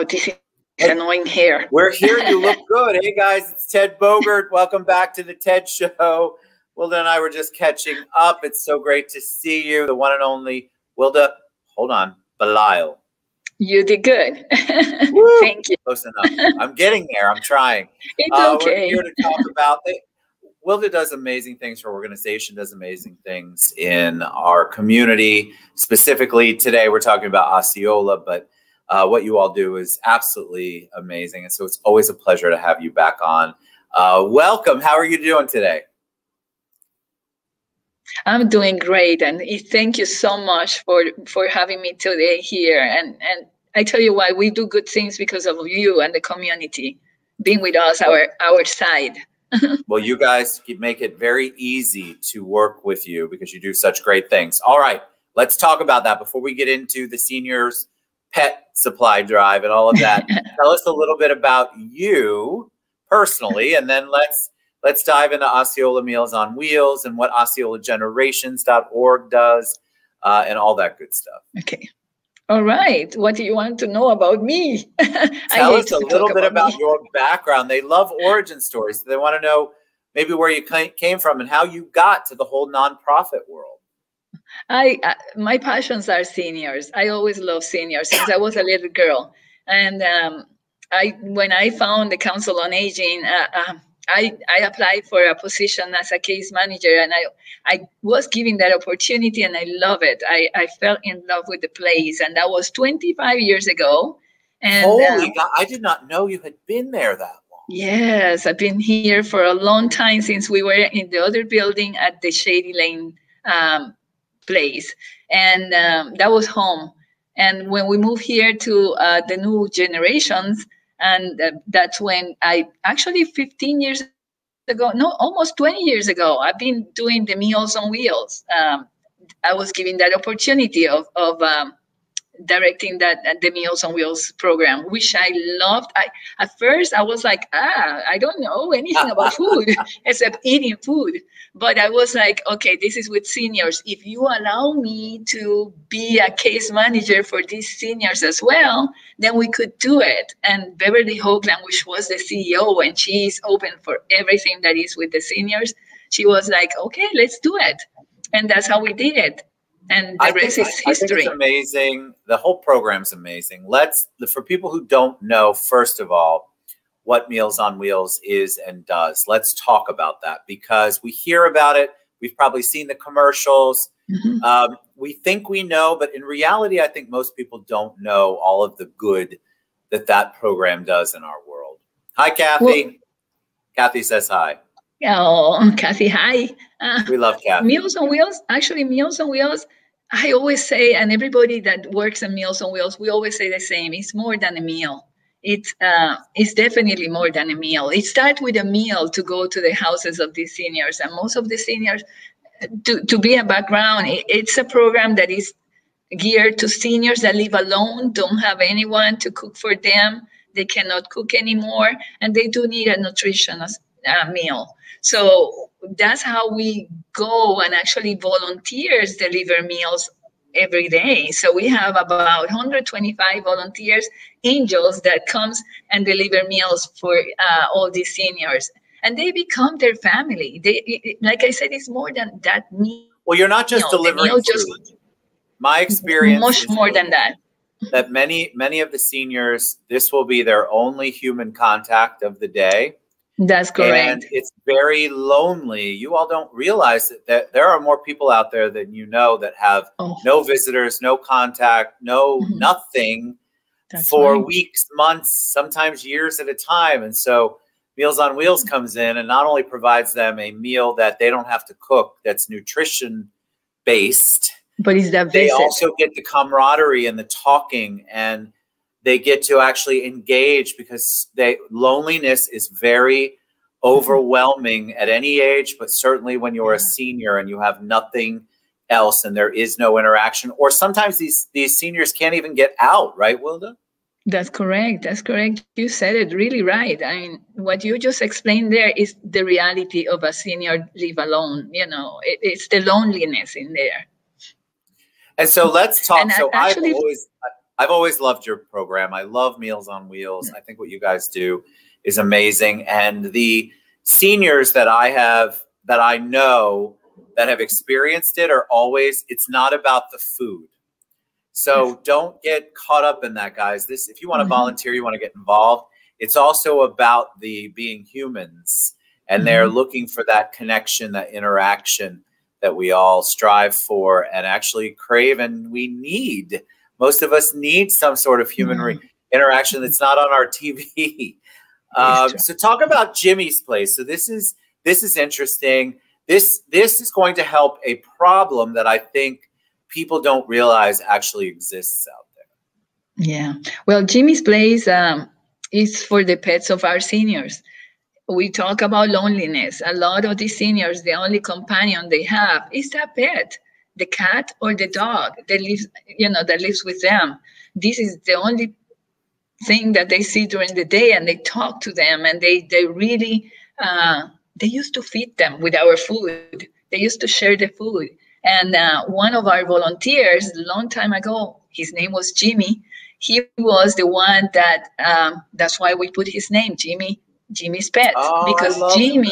this is annoying hair. We're here. You look good. Hey, guys, it's Ted Bogert. Welcome back to the TED Show. Wilda and I were just catching up. It's so great to see you. The one and only Wilda, hold on, Belisle. You did good. Thank you. Close enough. I'm getting there. I'm trying. It's okay. We're here to talk about it. Wilda does amazing things. Her organization does amazing things in our community. Specifically, today we're talking about Osceola, but what you all do is absolutely amazing. And so it's always a pleasure to have you back on. Welcome. How are you doing today? I'm doing great, and thank you so much for having me today here. And I tell you why, we do good things because of you and the community being with us, our side. Well, you guys make it very easy to work with you because you do such great things. All right, let's talk about that before we get into the seniors pet supply drive and all of that. Tell us a little bit about you personally, and then let's dive into Osceola Meals on Wheels and what OsceolaGenerations.org does and all that good stuff. Okay. All right. What do you want to know about me? Tell us a little bit about your background. They love origin stories. They want to know maybe where you came from and how you got to the whole nonprofit world. My passions are seniors. I always loved seniors since I was a little girl. And when I found the Council on Aging, I applied for a position as a case manager, and I was given that opportunity, and I love it. I fell in love with the place, and that was 25 years ago. And holy God, I did not know you had been there that long. Yes, I've been here for a long time since we were in the other building at the Shady Lane place, and that was home. And when we moved here to the new generations, and that's when I actually 15 years ago, no, almost 20 years ago, I've been doing the Meals on Wheels. I was given that opportunity of directing the Meals on Wheels program, which I loved. At first I was like, I don't know anything about food except eating food. But I was like, okay, this is with seniors. If you allow me to be a case manager for these seniors as well, then we could do it. And Beverly Hoagland, which was the CEO, and she's open for everything that is with the seniors, she was like, okay, let's do it. And that's how we did it. And the rest is history. I think it's amazing. The whole program's amazing. For people who don't know, first of all, what Meals on Wheels is and does, let's talk about that, because we hear about it. We've probably seen the commercials. Mm-hmm. We think we know, but in reality, I think most people don't know all of the good that program does in our world. Hi, Kathy. Well, Kathy says hi. Oh, Kathy, hi. We love Kathy. Meals on Wheels, actually, Meals on Wheels, I always say, and everybody that works in Meals on Wheels, we always say the same, it's more than a meal. It's definitely more than a meal. It starts with a meal to go to the houses of these seniors. And most of the seniors, to be a background, it's a program that is geared to seniors that live alone, don't have anyone to cook for them. They cannot cook anymore, and they do need a nutritious meal. So that's how we go, and actually volunteers deliver meals every day. So we have about 125 volunteers, angels, that comes and deliver meals for all these seniors. And they become their family. Like I said, it's more than that meal. Well, you're not just delivering food. My experience much more than that. That many of the seniors, this will be their only human contact of the day. That's correct. And it's very lonely. You all don't realize that there are more people out there than you know that have no visitors, no contact, nothing for weeks, months, sometimes years at a time. And so Meals on Wheels comes in and not only provides them a meal that they don't have to cook, that's nutrition based, but it's that they also get the camaraderie and the talking, and they get to actually engage, because loneliness is very overwhelming at any age, but certainly when you're a senior and you have nothing else and there is no interaction, or sometimes these seniors can't even get out, right, Wilda? That's correct. That's correct. You said it really right. I mean, what you just explained there is the reality of a senior live alone. You know, it's the loneliness in there. And so let's talk. And so I've always loved your program. I love Meals on Wheels. I think what you guys do is amazing. And the seniors that I know that have experienced it are always, it's not about the food. So don't get caught up in that, guys. This, if you want to volunteer, you want to get involved, it's also about the being humans, and they're looking for that connection, that interaction that we all strive for and actually crave, and we need. Most of us need some sort of human interaction that's not on our TV. So talk about Jimmy's Place. So this is interesting. This is going to help a problem that I think people don't realize actually exists out there. Yeah. Well, Jimmy's Place is for the pets of our seniors. We talk about loneliness. A lot of these seniors, the only companion they have is that pet, the cat or the dog that lives with them. This is the only thing that they see during the day, and they talk to them, and they really they used to feed them with our food. They used to share the food. And one of our volunteers, a long time ago, his name was Jimmy. He was the one that that's why we put his name, Jimmy's Pet, because Jimmy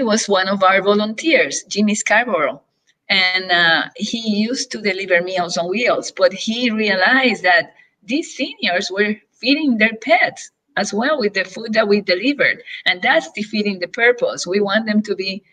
was one of our volunteers, Jimmy Scarborough. And he used to deliver Meals on Wheels, but he realized that these seniors were feeding their pets as well with the food that we delivered. And that's defeating the purpose. We want them to be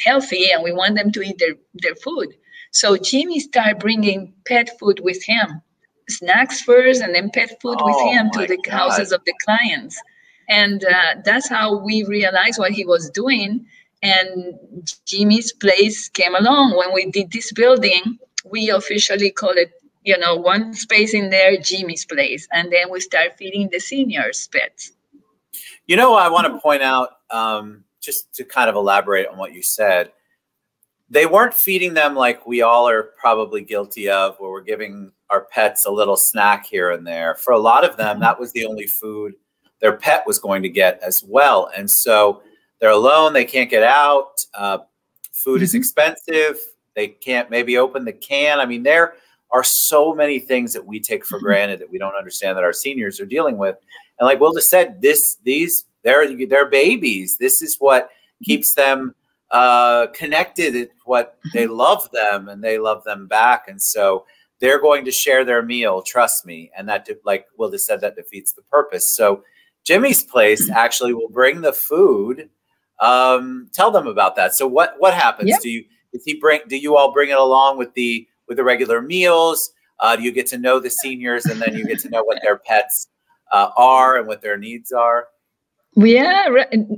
healthy, and we want them to eat their food. So Jimmy started bringing pet food with him, snacks first, and then pet food with him to the houses of the clients. And that's how we realized what he was doing. And Jimmy's Place came along. When we did this building, we officially called it, one space in there, Jimmy's Place. And then we start feeding the seniors pets. I want to point out, just to kind of elaborate on what you said, they weren't feeding them like we all are probably guilty of, where we're giving our pets a little snack here and there. For a lot of them, that was the only food their pet was going to get as well. And so they're alone. They can't get out. Food is expensive. They can't maybe open the can. I mean, there are so many things that we take for granted that we don't understand that our seniors are dealing with. And like Wilda said, they're babies. This is what keeps them connected. It's what they love them, and they love them back. And so they're going to share their meal, trust me. And that, like Wilda said, that defeats the purpose. So Jimmy's Place actually will bring the food. Tell them about that. So what happens? Yep. Do you all bring it along with the regular meals? Do you get to know the seniors, and then you get to know what their pets are and what their needs are? Yeah,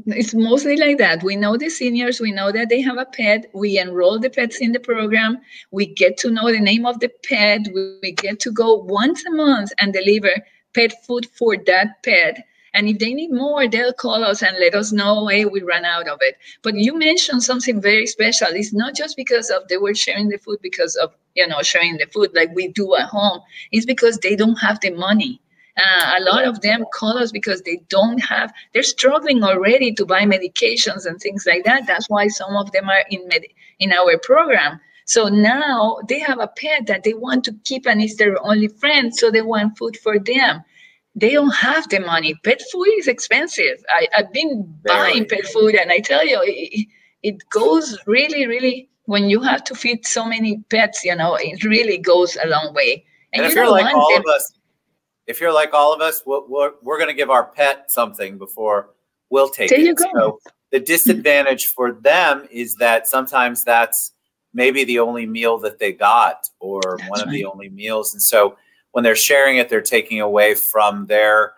it's mostly like that. We know the seniors. We know that they have a pet. We enroll the pets in the program. We get to know the name of the pet. We get to go once a month and deliver pet food for that pet. And if they need more, they'll call us and let us know, hey, we ran out of it. But you mentioned something very special. It's not just because of they were sharing the food because of, sharing the food like we do at home. It's because they don't have the money. A lot of them call us because they're struggling already to buy medications and things like that. That's why some of them are in our program. So now they have a pet that they want to keep, and it's their only friend, so they want food for them. They don't have the money. Pet food is expensive. I've been buying pet food, and I tell you, it goes really, really, when you have to feed so many pets, it really goes a long way. And if you're like all of us, we're going to give our pet something before we'll take it. There you go. So the disadvantage for them is that sometimes that's maybe the only meal that they got, or one of the only meals. And so when they're sharing it, they're taking away from their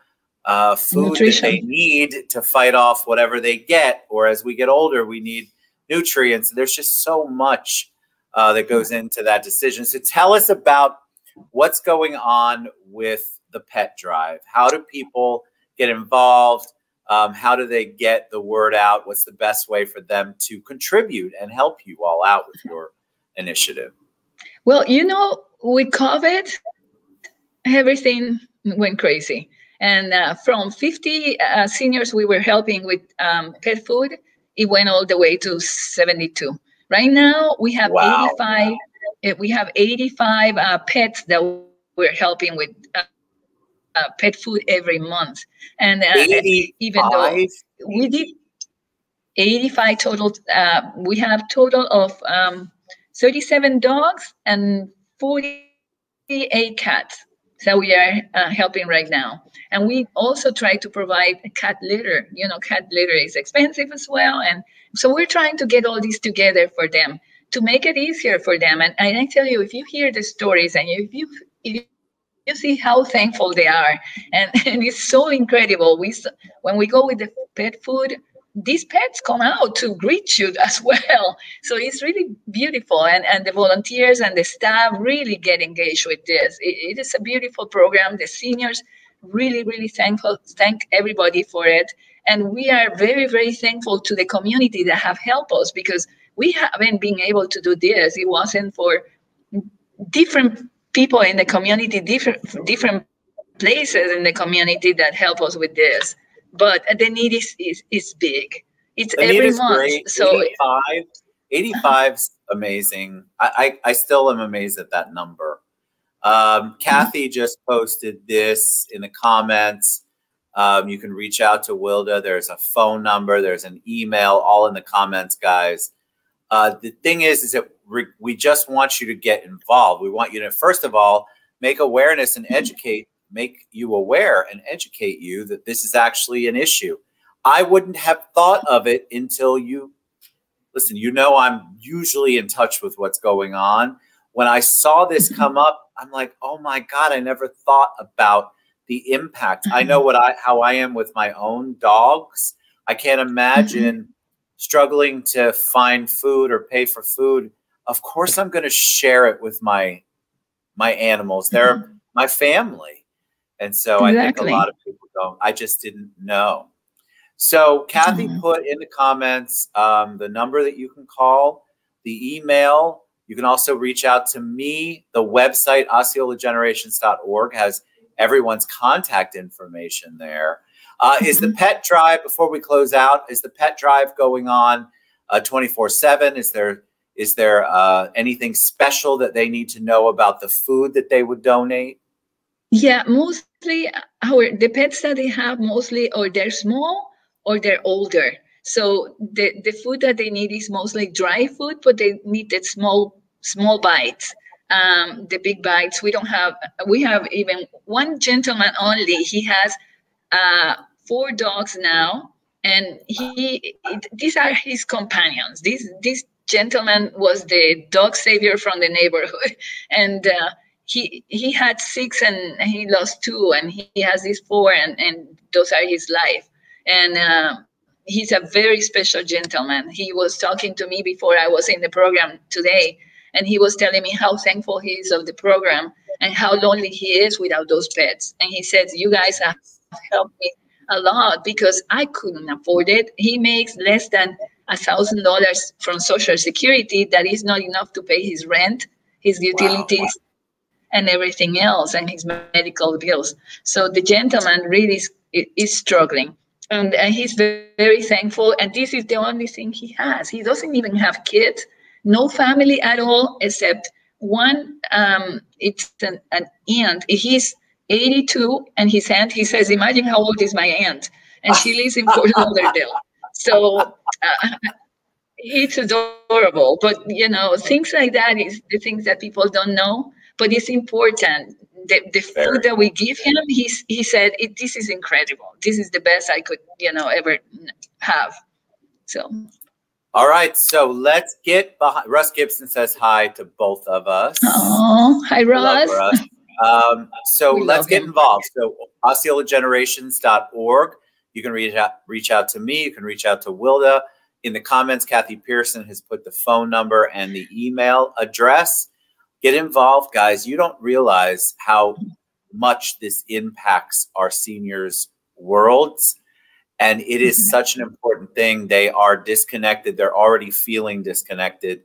food nutrition that they need to fight off whatever they get. Or as we get older, we need nutrients. There's just so much that goes into that decision. So tell us about what's going on with the pet drive. How do people get involved? How do they get the word out? What's the best way for them to contribute and help you all out with your initiative? Well, with COVID, everything went crazy. And from 50 seniors we were helping with pet food, it went all the way to 72. Right now, we have 85. We have 85 pets that we're helping with pet food every month. And even though 85? we did 85 total, we have total of 37 dogs and 48 cats that we are helping right now. And we also try to provide a cat litter. You know, cat litter is expensive as well. And so we're trying to get all these together for them to make it easier for them. And I tell you, if you hear the stories and if you see how thankful they are, and it's so incredible. When we go with the pet food, these pets come out to greet you as well. So it's really beautiful. And the volunteers and the staff really get engaged with this. It is a beautiful program. The seniors really, really thank everybody for it. And we are very, very thankful to the community that have helped us, because we haven't been able to do this. It wasn't for different people in the community, different places in the community that help us with this. But the need is big. It's The every need is month. great. So 85's amazing. I still am amazed at that number. Kathy just posted this in the comments. You can reach out to Wilda. There's a phone number. There's an email, all in the comments, guys. The thing is that we just want you to get involved. We want you to, first of all, make awareness and make you aware and educate you that this is actually an issue. I wouldn't have thought of it until you, listen, you know, I'm usually in touch with what's going on. When I saw this come up, I'm like, oh my God, I never thought about the impact. I know how I am with my own dogs. I can't imagine struggling to find food or pay for food. Of course, I'm going to share it with my animals. They're my family. And so I think a lot of people don't. I just didn't know. So Kathy put in the comments the number that you can call, the email. You can also reach out to me. The website, osceolagenerations.org, has everyone's contact information there. Is the pet drive, before we close out, is the pet drive going on 24/7? Is there anything special that they need to know about the food that they would donate? Yeah, mostly the pets that they have mostly, or they're small or they're older. So the food that they need is mostly dry food, but they need the small bites. The big bites, we have even one gentleman only. He has 4 dogs now, and these are his companions. This gentleman was the dog savior from the neighborhood, and he had 6 and he lost 2, and he has these 4, and those are his life. And he's a very special gentleman. He was talking to me before I was in the program today, and he was telling me how thankful he is of the program and how lonely he is without those pets. And he says, you guys have helped me a lot because I couldn't afford it. He makes less than $1,000 from Social Security. That is not enough to pay his rent, his utilities, and everything else, and his medical bills. So the gentleman really is struggling. And he's very, very thankful. And this is the only thing he has. He doesn't even have kids, no family at all, except one. It's an aunt. He's 82, and his aunt, he says, imagine how old is my aunt? And she lives in Fort Lauderdale. So it's adorable. But, you know, things like that is the things that people don't know. But it's important. The food that we give him, he said, this is incredible. This is the best I could, ever have. So. All right. So let's get behind. Russ Gibson says hi to both of us. Oh, hi, Russ. So let's get involved. So osceolagenerations.org. You can reach out to me. You can reach out to Wilda. In the comments, Kathy Pearson has put the phone number and the email address. Get involved, guys. You don't realize how much this impacts our seniors' worlds. And it is such an important thing. They are disconnected. They're already feeling disconnected.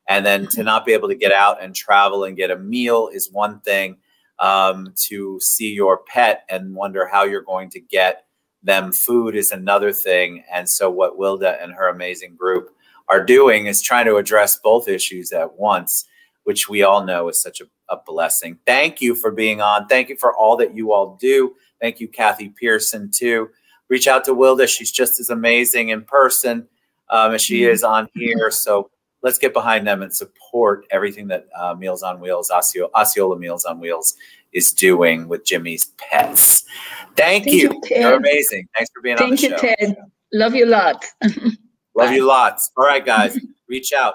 And then to not be able to get out and travel and get a meal is one thing. To see your pet and wonder how you're going to get them food is another thing. And so what Wilda and her amazing group are doing is trying to address both issues at once. which we all know is such a blessing. Thank you for being on. Thank you for all that you all do. Thank you, Kathy Pearson, too. Reach out to Wilda. She's just as amazing in person as she is on here. So let's get behind them and support everything that Meals on Wheels, Osceola Meals on Wheels is doing with Jimmy's Pets. Thank you. You're amazing. Thanks for being on the show. Thank you, Ted. Love you lots. Love you lots. All right, guys, reach out.